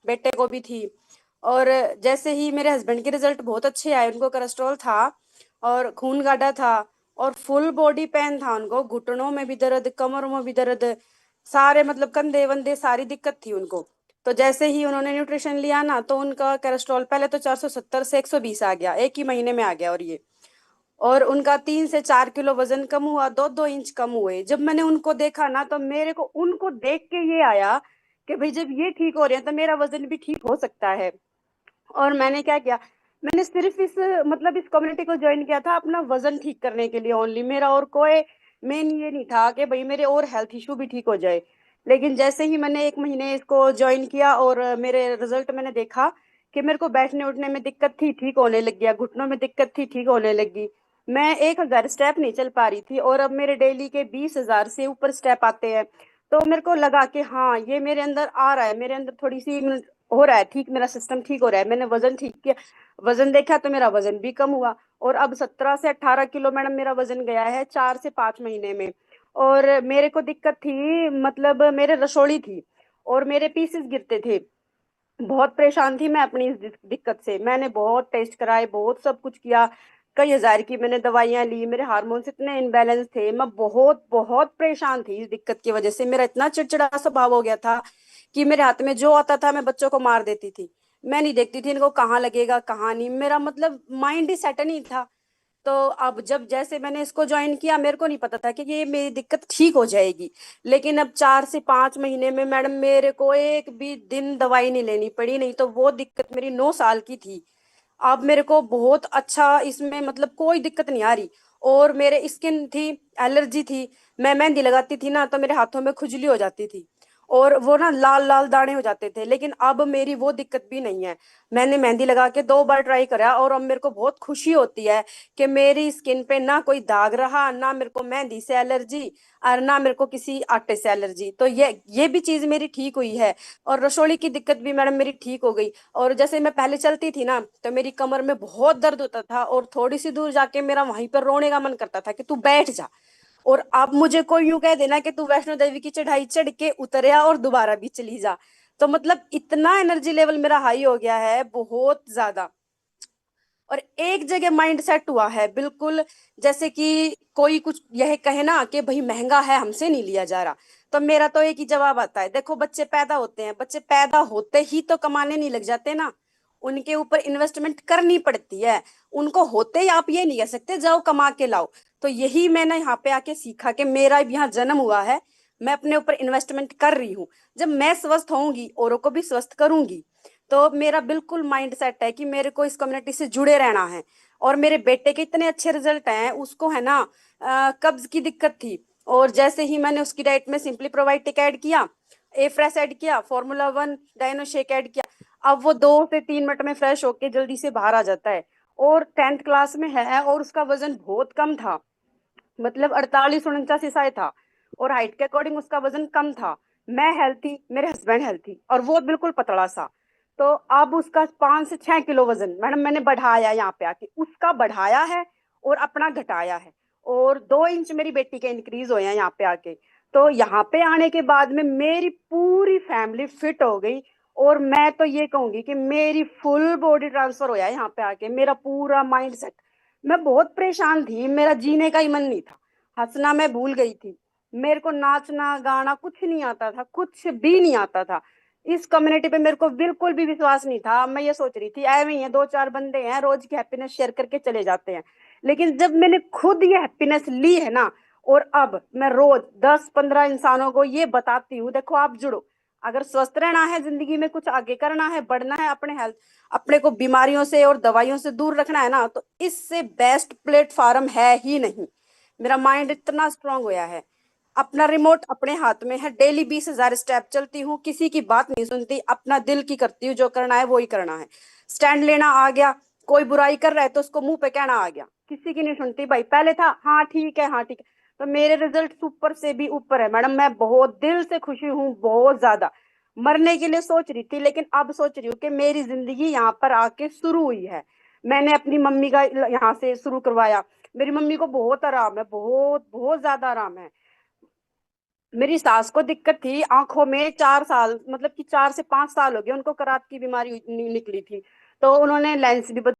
बेटे को भी थी। और जैसे ही मेरे हस्बैंड के रिजल्ट बहुत अच्छे आए, उनको कोलेस्ट्रॉल था और खून गाढ़ा था और फुल बॉडी पेन था उनको, घुटनों में भी दर्द, कमरों में भी दर्द, सारे मतलब कंधे वंधे सारी दिक्कत थी उनको। तो जैसे ही उन्होंने न्यूट्रिशन लिया ना, तो उनका कोलेस्ट्रॉल पहले तो 470 से 120 आ गया, एक ही महीने में आ गया। और उनका 3 से 4 किलो वजन कम हुआ, 2-2 इंच कम हुए। जब मैंने उनको देखा ना, तो मेरे को उनको देख के ये आया कि भाई जब ये ठीक हो रहे हैं तो मेरा वजन भी ठीक हो सकता है। और मैंने क्या किया, मैंने सिर्फ इस मतलब इस कम्युनिटी को ज्वाइन किया था अपना वजन ठीक करने के लिए ओनली। मेरा और कोई मेन ये नहीं था कि भाई मेरे और हेल्थ इशू भी ठीक हो जाए। लेकिन जैसे ही मैंने 1 महीने इसको ज्वाइन किया और मेरे रिजल्ट मैंने देखा कि मेरे को बैठने उठने में दिक्कत थी, ठीक होने लग गया, घुटनों में दिक्कत थी, ठीक होने लगी। मैं 1,000 स्टेप नहीं चल पा रही थी और अब मेरे डेली के 20,000 से ऊपर स्टेप आते हैं। तो मेरे को लगा कि हाँ, ये मेरे अंदर आ रहा है, मेरे अंदर थोड़ी सी हो रहा है ठीक, मेरा सिस्टम ठीक हो रहा है। मैंने वजन ठीक किया, वजन देखा तो मेरा वजन भी कम हुआ और अब 17 से 18 किलो मैडम मेरा वजन गया है 4 से 5 महीने में। और मेरे को दिक्कत थी, मतलब मेरे रसोली थी और मेरे पीसेस गिरते थे। बहुत परेशान थी मैं अपनी इस दिक्कत से। मैंने बहुत टेस्ट कराए, बहुत सब कुछ किया, कई हजार की मैंने दवाइयां ली, मेरे हार्मोन्स इतने इनबैलेंस थे, मैं बहुत बहुत परेशान थी इस दिक्कत की वजह से। मेरा इतना चिड़चिड़ा स्वभाव हो गया था कि मेरे हाथ में जो आता था मैं बच्चों को मार देती थी। मैं नहीं देखती थी इनको कहाँ लगेगा कहाँ नहीं, मेरा मतलब माइंड ही सेट नहीं था। तो अब जब जैसे मैंने इसको ज्वाइन किया, मेरे को नहीं पता था कि ये मेरी दिक्कत ठीक हो जाएगी। लेकिन अब 4 से 5 महीने में मैडम मेरे को एक भी दिन दवाई नहीं लेनी पड़ी, नहीं तो वो दिक्कत मेरी 9 साल की थी। अब मेरे को बहुत अच्छा इसमें मतलब कोई दिक्कत नहीं आ रही। और मेरे स्किन थी, एलर्जी थी, मैं मेहंदी लगाती थी ना तो मेरे हाथों में खुजली हो जाती थी और वो ना लाल लाल दाने हो जाते थे। लेकिन अब मेरी वो दिक्कत भी नहीं है। मैंने मेहंदी लगा के 2 बार ट्राई करा और अब मेरे को बहुत खुशी होती है कि मेरी स्किन पे ना कोई दाग रहा, ना मेरे को मेहंदी से एलर्जी और ना मेरे को किसी आटे से एलर्जी। तो ये भी चीज मेरी ठीक हुई है। और रसोली की दिक्कत भी मैडम मेरी ठीक हो गई। और जैसे मैं पहले चलती थी ना तो मेरी कमर में बहुत दर्द होता था और थोड़ी सी दूर जाके मेरा वहीं पर रोने का मन करता था कि तू बैठ जा। और अब मुझे कोई यूं कह देना कि तू वैष्णो देवी की चढ़ाई चढ़ के उतरिया और दोबारा भी चली जा, तो मतलब इतना एनर्जी लेवल मेरा हाई हो गया है, बहुत ज्यादा। और एक जगह माइंड सेट हुआ है बिल्कुल। जैसे कि कोई कुछ यह कहे ना कि भाई महंगा है, हमसे नहीं लिया जा रहा, तो मेरा तो एक ही जवाब आता है, देखो बच्चे पैदा होते हैं, बच्चे पैदा होते ही तो कमाने नहीं लग जाते ना, उनके ऊपर इन्वेस्टमेंट करनी पड़ती है। उनको होते ही आप ये नहीं कह सकते जाओ कमा के लाओ। तो यही मैंने यहाँ पे आके सीखा कि मेरा यहाँ जन्म हुआ है, मैं अपने ऊपर इन्वेस्टमेंट कर रही हूँ। जब मैं स्वस्थ होऊंगी औरों को भी स्वस्थ करूंगी। तो मेरा बिल्कुल माइंड सेट है कि मेरे को इस कम्युनिटी से जुड़े रहना है। और मेरे बेटे के इतने अच्छे रिजल्ट हैं, उसको है ना कब्ज की दिक्कत थी। और जैसे ही मैंने उसकी डाइट में सिंपली प्रोबायोटिक ऐड किया, ए फ्रेश ऐड किया, Formula 1 डाइनो शेक ऐड किया, अब वो 2 से 3 मिनट में फ्रेश होके जल्दी से बाहर आ जाता है। और 10th क्लास में है और उसका वजन बहुत कम था, मतलब 48-49 शायद था। और हाइट के अकॉर्डिंग उसका वजन कम था। मैं हेल्थी, मेरे हस्बैंड हेल्थी और वो बिल्कुल पतला सा। तो अब उसका 5 से 6 किलो वजन मैडम मैंने बढ़ाया, यहाँ पे आके उसका बढ़ाया है और अपना घटाया है। और 2 इंच मेरी बेटी के इंक्रीज हुए हैं यहाँ पे आके। तो यहाँ पे आने के बाद में मेरी पूरी फैमिली फिट हो गई। और मैं तो ये कहूंगी कि मेरी फुल बॉडी ट्रांसफर होया है यहाँ पे आके, मेरा पूरा माइंड सेट। मैं बहुत परेशान थी, मेरा जीने का ही मन नहीं था, हंसना मैं भूल गई थी, मेरे को नाचना गाना कुछ नहीं आता था, कुछ भी नहीं आता था। इस कम्युनिटी पे मेरे को बिल्कुल भी विश्वास नहीं था। मैं ये सोच रही थी ऐवे ही है, 2-4 बंदे हैं रोज की हैप्पीनेस शेयर करके चले जाते हैं। लेकिन जब मैंने खुद ये हैप्पीनेस ली है ना, और अब मैं रोज 10-15 इंसानों को ये बताती हूँ, देखो आप जुड़ो। अगर स्वस्थ रहना है, जिंदगी में कुछ आगे करना है, बढ़ना है, अपने हेल्थ, अपने को बीमारियों से और दवाइयों से दूर रखना है ना, तो इससे बेस्ट प्लेटफॉर्म है ही नहीं। मेरा माइंड इतना स्ट्रांग होया है, अपना रिमोट अपने हाथ में है, डेली 20,000 स्टेप चलती हूँ, किसी की बात नहीं सुनती, अपना दिल की करती हूँ, जो करना है वो ही करना है। स्टैंड लेना आ गया, कोई बुराई कर रहा है तो उसको मुंह पे कहना आ गया, किसी की नहीं सुनती भाई। पहले था हाँ ठीक है, हाँ ठीक है। तो मेरे रिजल्ट ऊपर से भी ऊपर है मैडम, मैं बहुत दिल से खुशी हूँ, बहुत ज्यादा। मरने के लिए सोच रही थी, लेकिन अब सोच रही हूँ कि मेरी जिंदगी यहाँ पर आके शुरू हुई है। मैंने अपनी मम्मी का यहाँ से शुरू करवाया, मेरी मम्मी को बहुत आराम है, बहुत बहुत ज्यादा आराम है। मेरी सास को दिक्कत थी आंखों में, 4 साल, मतलब कि 4 से 5 साल हो गए उनको करात की बीमारी निकली थी। तो उन्होंने लेंस भी